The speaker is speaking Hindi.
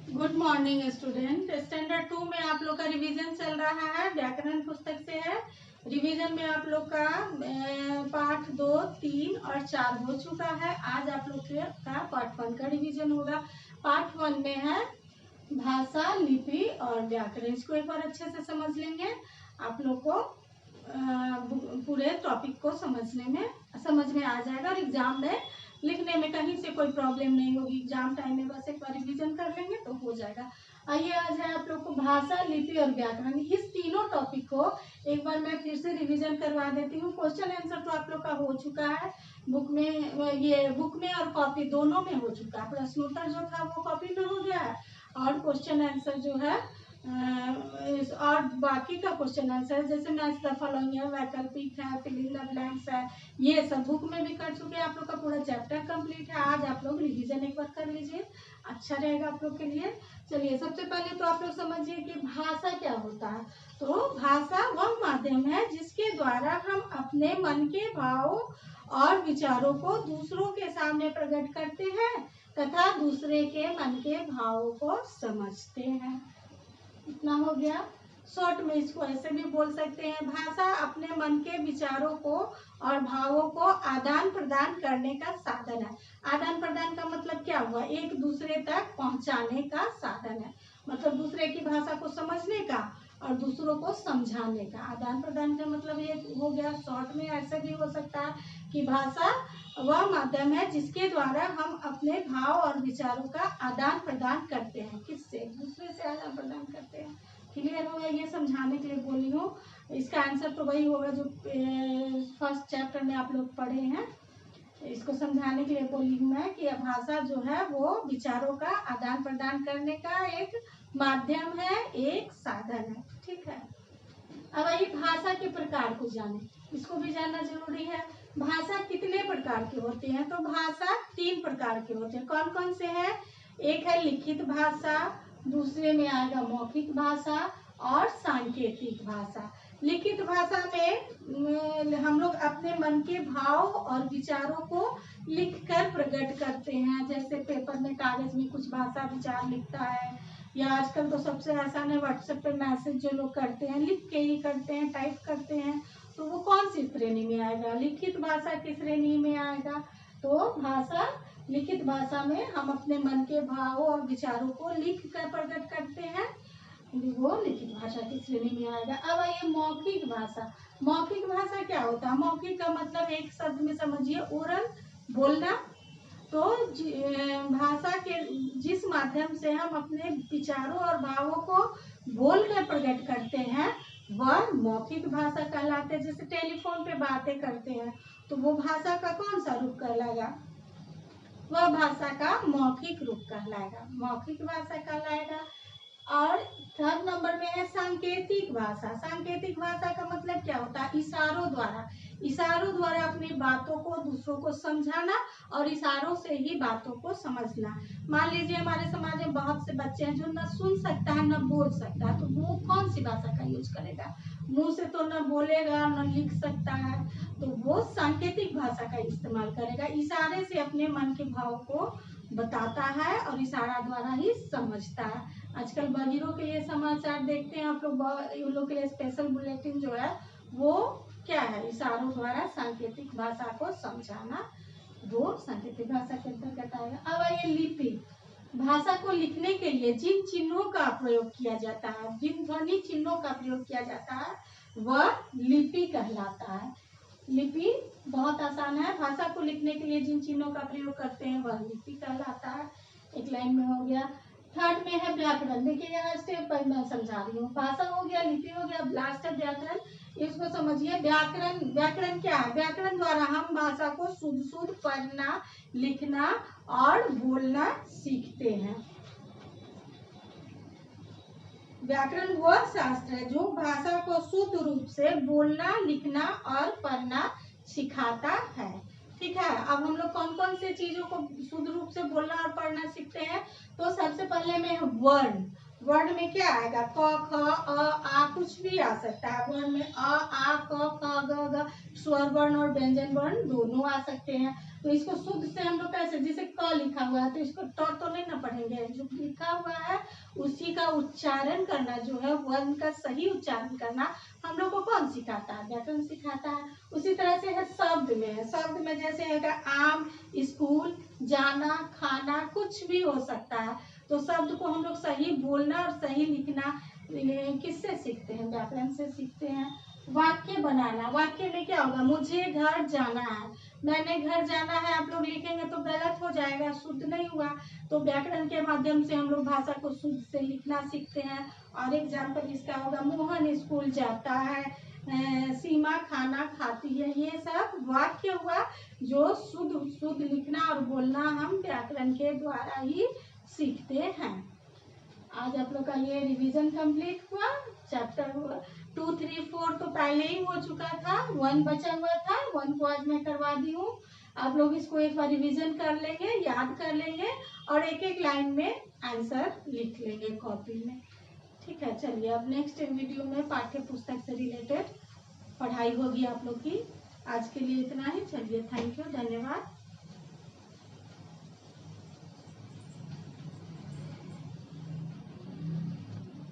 Good morning student. स्टैंडर्ड 2 में आप लोग का रिवीजन चल रहा है, व्याकरण पुस्तक से है। रिवीजन में आप लोग का पाठ 2, 3 और 4 हो चुका है। आज आप लोग का पार्ट 1 का रिवीजन होगा। पार्ट 1 में है भाषा, लिपि और व्याकरण। इसको एक बार अच्छे से समझ लेंगे, आप लोग को पूरे टॉपिक को समझ में आ जाएगा और एग्जाम में लिखने में कहीं से कोई प्रॉब्लम नहीं होगी। एग्जाम टाइम में बस एक बार रिवीजन कर लेंगे तो हो जाएगा। आइए, आज है आप लोग को भाषा, लिपि और व्याकरण। इस तीनों टॉपिक को एक बार मैं फिर से रिवीजन करवा देती हूँ। क्वेश्चन आंसर तो आप लोग का हो चुका है बुक में और कॉपी दोनों में हो चुका है। प्रश्नोत्तर जो था वो कॉपी में हो गया है और क्वेश्चन आंसर जो है और बाकी का क्वेश्चन आंसर जैसे मैच द फॉलोइंग है, वैकल्पिक है, फिलिंग द ब्लैंक्स है, ये सब बुक में भी कर चुके हैं। आप लोग का पूरा चैप्टर कंप्लीट है। आज आप लोग रिवीजन एक बार कर लीजिए, अच्छा रहेगा आप लोग के लिए। चलिए, सबसे पहले तो आप लोग समझिए कि भाषा क्या होता है। तो भाषा वह माध्यम है जिसके द्वारा हम अपने मन के भाव और विचारों को दूसरों के सामने प्रकट करते हैं तथा दूसरे के मन के भावों को समझते हैं। इतना हो गया। शॉर्ट में इसको ऐसे भी बोल सकते हैं, भाषा अपने मन के विचारों को और भावों को आदान प्रदान करने का साधन है। आदान प्रदान का मतलब क्या हुआ? एक दूसरे तक पहुंचाने का साधन है। मतलब दूसरे की भाषा को समझने का और दूसरों को समझाने का। आदान प्रदान का मतलब ये हो गया। शॉर्ट में ऐसा भी हो सकता है कि भाषा वह माध्यम है जिसके द्वारा हम अपने भाव और विचारों का आदान प्रदान करते हैं। किससे? दूसरे से आदान प्रदान करते हैं। क्लियर होगा? ये समझाने के लिए बोली हूँ। इसका आंसर तो वही होगा जो फर्स्ट चैप्टर में आप लोग पढ़े हैं। इसको समझाने के लिए बोली हूँ मैं कि भाषा जो है वो विचारों का आदान प्रदान करने का एक माध्यम है, एक साधन है। ठीक है। अब आइए भाषा के प्रकार को जाने। इसको भी जानना जरूरी है। भाषा कितने प्रकार के होते हैं? तो भाषा 3 प्रकार के होते हैं। कौन कौन से हैं? एक है लिखित भाषा, दूसरे में आएगा मौखिक भाषा और सांकेतिक भाषा। लिखित भाषा में हम लोग अपने मन के भाव और विचारों को लिखकर प्रकट करते हैं। जैसे पेपर में, कागज में कुछ भाषा विचार लिखता है, या आजकल तो सबसे आसान है व्हाट्सएप पे मैसेज जो लोग करते हैं, लिख के ही करते हैं, टाइप करते हैं। तो वो कौन सी श्रेणी में आएगा? लिखित भाषा की श्रेणी में आएगा। तो भाषा, लिखित भाषा में हम अपने मन के भावों और विचारों को लिख कर प्रकट करते हैं, वो लिखित भाषा की श्रेणी में आएगा। अब आइए मौखिक भाषा। मौखिक भाषा क्या होता है? मौखिक का मतलब एक शब्द में समझिए, ओरल, बोलना। तो भाषा के जिस माध्यम से हम अपने विचारों और भावों को बोलकर प्रकट करते हैं वह मौखिक भाषा कहलाते हैं। जैसे टेलीफोन पे बातें करते हैं तो वो भाषा का कौन सा रूप कहलाएगा? वह भाषा का मौखिक रूप कहलाएगा, मौखिक भाषा कहलाएगा। और थर्ड नंबर में है सांकेतिक भाषा। सांकेतिक भाषा का मतलब क्या होता है? इशारों द्वारा अपनी बातों को दूसरों को समझाना और इशारों से ही बातों को समझना। मान लीजिए हमारे समाज में बहुत से बच्चे हैं जो न सुन सकता है न बोल सकता है, तो वो कौन सी भाषा का यूज करेगा? मुंह से तो न बोलेगा न लिख सकता है, तो वो सांकेतिक भाषा का इस्तेमाल करेगा। इशारे से अपने मन के भाव को बताता है और इशारा द्वारा ही समझता है। आजकल बहिरों के लिए समाचार देखते हैं आप लोग, उन लोग के लिए स्पेशल बुलेटिन जो है वो क्या है? इशारों द्वारा सांकेतिक भाषा को समझाना, वो सांकेतिक भाषा के अंतर्गत आएगा। अब आइए लिपि। भाषा को लिखने के लिए जिन चिन्हों का प्रयोग किया जाता है, जिन ध्वनि चिन्हों का प्रयोग किया जाता है वह लिपि कहलाता है। लिपि बहुत आसान है। भाषा को लिखने के लिए जिन चिन्हों का प्रयोग करते हैं वह लिपि कहलाता है। एक लाइन में हो गया। थर्ड में है व्याकरण। देखिए यहाँ स्टेप बाय मैं समझा रही हूँ। भाषा हो गया, लिपि हो गया, लास्ट है व्याकरण। इसको समझिए। व्याकरण क्या है? व्याकरण द्वारा हम भाषा को शुद्ध पढ़ना, लिखना और बोलना सीखते हैं। व्याकरण वह शास्त्र है जो भाषा को शुद्ध रूप से बोलना, लिखना और पढ़ना सिखाता है। ठीक है। अब हम लोग कौन कौन से चीजों को शुद्ध रूप से बोलना और पढ़ना सीखते हैं? तो सबसे पहले में वर्ण। वर्ण में क्या आएगा? क, ख, अ, आ, कुछ भी आ सकता है। वर्ण में अ, आ, क, ख, ग, घ, स्वर वर्ण और व्यंजन वर्ण दोनों आ सकते हैं। तो इसको शुद्ध से हम लोग कैसे, जैसे क लिखा हुआ है तो इसको ट तो नहीं ना पढ़ेंगे, जो लिखा हुआ है उसी का उच्चारण करना, जो है वर्ण का सही उच्चारण करना हम लोग को कौन सिखाता है, व्याकरण सिखाता है। उसी तरह से है शब्द में, शब्द में जैसे है आम, स्कूल, जाना, खाना, कुछ भी हो सकता है। तो शब्द को हम लोग सही बोलना और सही लिखना किससे सीखते हैं, व्याकरण से सीखते हैं। वाक्य बनाना, वाक्य में क्या होगा, मुझे घर जाना है, मैंने घर जाना है आप लोग लिखेंगे तो गलत हो जाएगा, शुद्ध नहीं हुआ। तो व्याकरण के माध्यम से हम लोग भाषा को शुद्ध से लिखना सीखते हैं। और एग्जाम्पल इसका होगा, मोहन स्कूल जाता है, सीमा खाना खाती है। ये सब वाक्य हुआ जो शुद्ध लिखना और बोलना हम व्याकरण के द्वारा ही सीखते हैं। आज आप लोग का ये रिवीजन कंप्लीट हुआ। चैप्टर 2, 3, 4 तो पहले ही हो चुका था, 1 बचा हुआ था, 1 को आज मैं करवा दी हूँ। आप लोग इसको एक बार रिवीजन कर लेंगे, याद कर लेंगे और एक एक लाइन में आंसर लिख लेंगे कॉपी में। ठीक है, चलिए अब नेक्स्ट वीडियो में पाठ्य पुस्तक से रिलेटेड पढ़ाई होगी आप लोग की। आज के लिए इतना ही। चलिए, थैंक यू, धन्यवाद।